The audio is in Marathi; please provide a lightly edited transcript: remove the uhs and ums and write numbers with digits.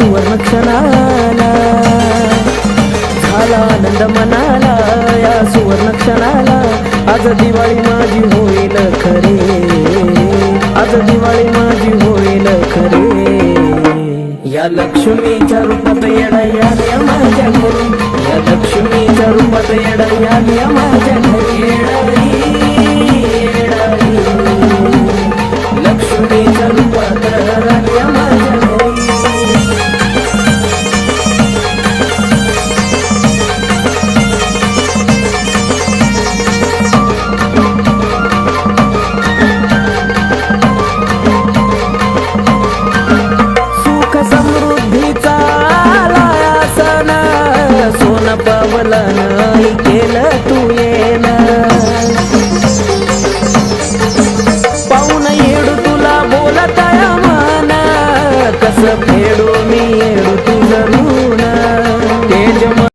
सुवर्ण क्षणाला, झाला आनंद मनाला या सुवर्ण क्षणाला। आज दिवाळी माझी होईल खरे, आज दिवाळी माझी होईल खरे। या लक्ष्मीच्या रूपात येडा आल्या माझ्या घरी, या लक्ष्मीच्या रूपात येडा आल्या माझ्या घरी। येडाई येडाई लक्ष्मीच्या रूपात आल्या माझ्या घरी। सुख समृद्धीचा आला सण, सोनं पावलं नाही केलं तू येणं। पाहून येडू तुला बोलताय मन, कसं फेडू